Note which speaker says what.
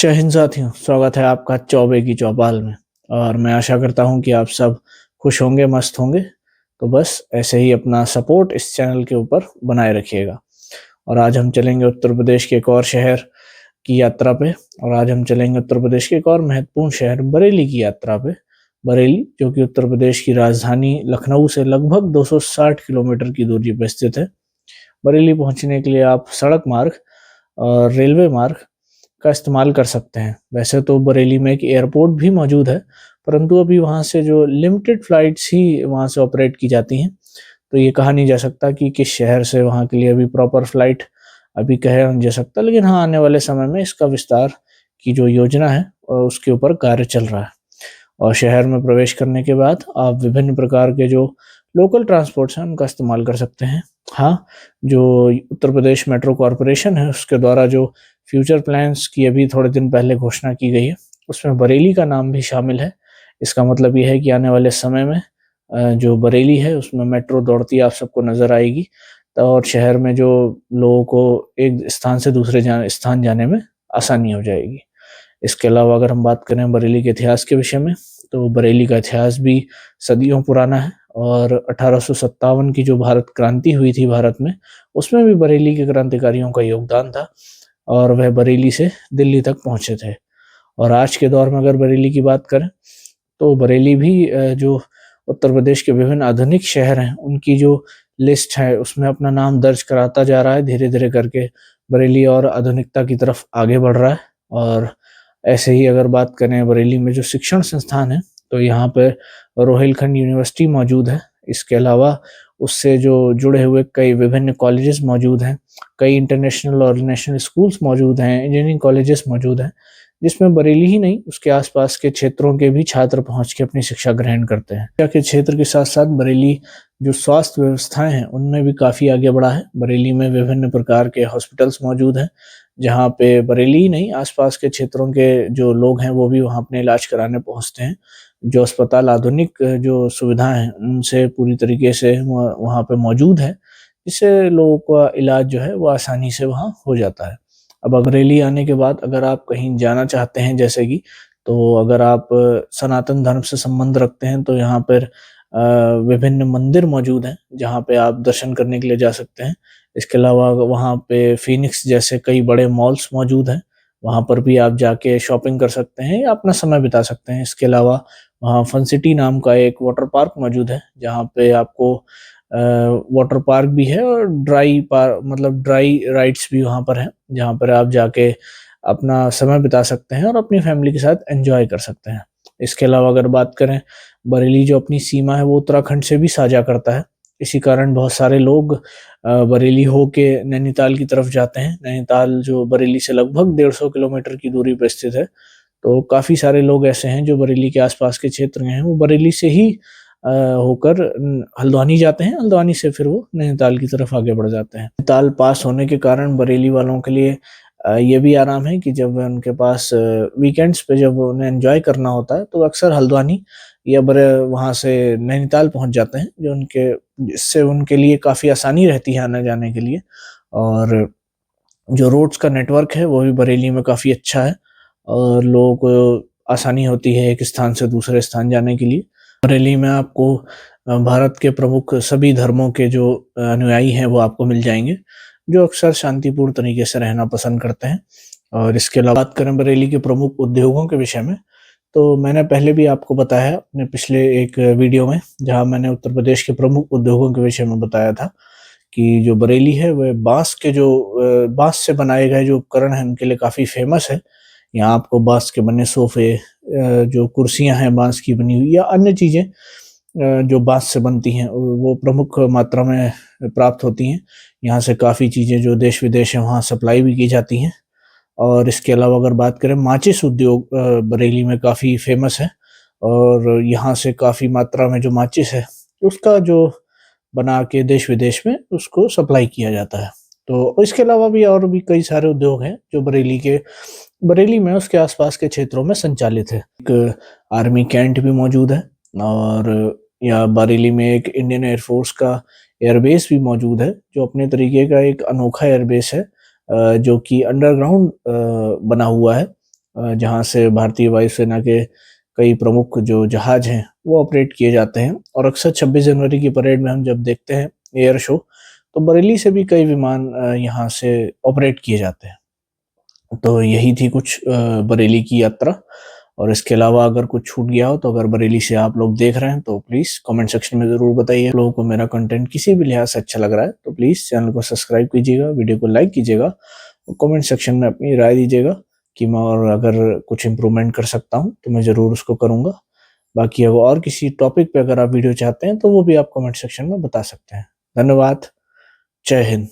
Speaker 1: जय हिंद साथियों, स्वागत है आपका चौबे की चौपाल में। और मैं आशा करता हूं कि आप सब खुश होंगे, मस्त होंगे। तो बस ऐसे ही अपना सपोर्ट इस चैनल के ऊपर बनाए रखिएगा। और आज हम चलेंगे उत्तर प्रदेश के एक और शहर की यात्रा पे। और आज हम चलेंगे उत्तर प्रदेश के एक और महत्वपूर्ण शहर बरेली की यात्रा पे। बरेली, जो कि उत्तर प्रदेश की राजधानी लखनऊ से लगभग 260 किलोमीटर की दूरी पर स्थित है। बरेली पहुंचने के लिए आप सड़क मार्ग और रेलवे मार्ग का इस्तेमाल कर सकते हैं। वैसे तो बरेली में एक एयरपोर्ट भी मौजूद है, परंतु अभी वहाँ से जो लिमिटेड फ्लाइट्स ही वहाँ से ऑपरेट की जाती हैं। तो ये कहा नहीं जा सकता कि किस शहर से वहाँ के लिए अभी प्रॉपर फ्लाइट अभी कहा नहीं जा सकता, लेकिन हाँ, आने वाले समय में इसका विस्तार की जो योजना है उसके ऊपर कार्य चल रहा है। और शहर में प्रवेश करने के बाद आप विभिन्न प्रकार के जो लोकल ट्रांसपोर्ट्स हैं उनका इस्तेमाल कर सकते हैं। हाँ, जो उत्तर प्रदेश मेट्रो कॉरपोरेशन है उसके द्वारा जो फ्यूचर प्लान्स की अभी थोड़े दिन पहले घोषणा की गई है, उसमें बरेली का नाम भी शामिल है। इसका मतलब ये है कि आने वाले समय में जो बरेली है उसमें मेट्रो दौड़ती आप सबको नज़र आएगी। और शहर में जो लोगों को एक स्थान से दूसरे स्थान जाने में आसानी हो जाएगी। इसके अलावा अगर हम बात करें बरेली के इतिहास के विषय में, तो बरेली का इतिहास भी सदियों पुराना है। और 1857 की जो भारत क्रांति हुई थी भारत में, उसमें भी बरेली के क्रांतिकारियों का योगदान था और वह बरेली से दिल्ली तक पहुंचे थे। और आज के दौर में अगर बरेली की बात करें, तो बरेली भी जो उत्तर प्रदेश के विभिन्न आधुनिक शहर हैं उनकी जो लिस्ट है उसमें अपना नाम दर्ज कराता जा रहा है। धीरे धीरे करके बरेली और आधुनिकता की तरफ आगे बढ़ रहा है। और ऐसे ही अगर बात करें बरेली में जो शिक्षण संस्थान है, तो यहाँ पे रोहिलखंड यूनिवर्सिटी मौजूद है। इसके अलावा उससे जो जुड़े हुए कई विभिन्न कॉलेजेस मौजूद हैं, कई इंटरनेशनल और नेशनल स्कूल्स मौजूद हैं, इंजीनियरिंग कॉलेजेस मौजूद हैं, जिसमें बरेली ही नहीं उसके आसपास के क्षेत्रों के भी छात्र पहुंच के अपनी शिक्षा ग्रहण करते हैं। शिक्षा के क्षेत्र के साथ साथ बरेली जो स्वास्थ्य व्यवस्थाएं हैं उनमें भी काफ़ी आगे बढ़ा है। बरेली में विभिन्न प्रकार के हॉस्पिटल्स मौजूद हैं, जहाँ पे बरेली ही नहीं आसपास के क्षेत्रों के जो लोग हैं वो भी वहाँ अपने इलाज कराने पहुँचते हैं। जो अस्पताल आधुनिक जो सुविधाएं हैं उनसे पूरी तरीके से वहाँ पे मौजूद है, जिससे लोगों का इलाज जो है वो आसानी से वहाँ हो जाता है। अब बरेली आने के बाद अगर आप कहीं जाना चाहते हैं, जैसे कि तो अगर आप सनातन धर्म से संबंध रखते हैं, तो यहाँ पर विभिन्न मंदिर मौजूद हैं जहाँ पे आप दर्शन करने के लिए जा सकते हैं। इसके अलावा वहाँ पे फ़ीनिक्स जैसे कई बड़े मॉल्स मौजूद हैं, वहाँ पर भी आप जाके शॉपिंग कर सकते हैं या अपना समय बिता सकते हैं। इसके अलावा वहाँ फन सिटी नाम का एक वाटर पार्क मौजूद है, जहाँ पे आपको वाटर पार्क भी है और ड्राई राइड्स भी वहाँ पर हैं, जहाँ पर आप जाके अपना समय बिता सकते हैं और अपनी फैमिली के साथ एन्जॉय कर सकते हैं। इसके अलावा अगर बात करें, बरेली जो अपनी सीमा है वो उत्तराखंड से भी साझा करता है। इसी कारण बहुत सारे लोग बरेली होके नैनीताल की तरफ जाते हैं। नैनीताल जो बरेली से लगभग 150 किलोमीटर की दूरी पे स्थित है। तो काफ़ी सारे लोग ऐसे हैं जो बरेली के आसपास के क्षेत्र में हैं, वो बरेली से ही होकर हल्द्वानी जाते हैं। हल्द्वानी से फिर वो नैनीताल की तरफ आगे बढ़ जाते हैं। नैनीताल पास होने के कारण बरेली वालों के लिए ये भी आराम है कि जब उनके पास वीकेंड्स पे जब उन्हें एंजॉय करना होता है, तो अक्सर हल्द्वानी या वहाँ से नैनीताल पहुँच जाते हैं, जिससे उनके लिए काफ़ी आसानी रहती है आने जाने के लिए। और जो रोड्स का नेटवर्क है वो भी बरेली में काफ़ी अच्छा है और लोगों को आसानी होती है एक स्थान से दूसरे स्थान जाने के लिए। बरेली में आपको भारत के प्रमुख सभी धर्मों के जो अनुयायी हैं वो आपको मिल जाएँगे, जो अक्सर शांतिपूर्ण तरीके से रहना पसंद करते हैं। और इसके अलावा बात करें बरेली के प्रमुख उद्योगों के विषय में, तो मैंने पहले भी आपको बताया है अपने पिछले एक वीडियो में, जहाँ मैंने उत्तर प्रदेश के प्रमुख उद्योगों के विषय में बताया था कि जो बरेली है वह बाँस से बनाए गए जो उपकरण हैं उनके लिए काफ़ी फ़ेमस है। यहाँ आपको बाँस के बने सोफ़े, जो कुर्सियाँ हैं बाँस की बनी हुई या अन्य चीज़ें जो बाँस से बनती हैं वो प्रमुख मात्रा में प्राप्त होती हैं। यहाँ से काफ़ी चीज़ें जो देश-विदेश है वहाँ सप्लाई भी की जाती हैं। और इसके अलावा अगर बात करें, माचिस उद्योग बरेली में काफ़ी फ़ेमस है और यहाँ से काफ़ी मात्रा में जो माचिस है उसका जो बना के देश-विदेश में उसको सप्लाई किया जाता है। तो इसके अलावा भी और भी कई सारे उद्योग हैं जो बरेली में उसके आस-पास के क्षेत्रों में संचालित है। एक आर्मी कैंट भी मौजूद है और यहाँ बरेली में एक इंडियन एयर फ़ोर्स का एयरबेस भी मौजूद है, जो अपने तरीके का एक अनोखा एयरबेस है, जो कि अंडरग्राउंड बना हुआ है जहाँ से भारतीय वायुसेना के कई प्रमुख जो जहाज हैं वो ऑपरेट किए जाते हैं। और अक्सर 26 जनवरी की परेड में हम जब देखते हैं एयर शो, तो बरेली से भी कई विमान यहाँ से ऑपरेट किए जाते हैं। तो यही थी कुछ बरेली की यात्रा। और इसके अलावा अगर कुछ छूट गया हो, तो अगर बरेली से आप लोग देख रहे हैं तो प्लीज़ कमेंट सेक्शन में ज़रूर बताइए। आप लोगों को मेरा कंटेंट किसी भी लिहाज से अच्छा लग रहा है तो प्लीज़ चैनल को सब्सक्राइब कीजिएगा, वीडियो को लाइक कीजिएगा और कमेंट सेक्शन में अपनी राय दीजिएगा कि मैं और अगर कुछ इम्प्रूवमेंट कर सकता हूँ तो मैं ज़रूर उसको करूँगा। बाकी अगर और किसी टॉपिक पे अगर आप वीडियो चाहते हैं तो वो भी आप कमेंट सेक्शन में बता सकते हैं। धन्यवाद। जय हिंद।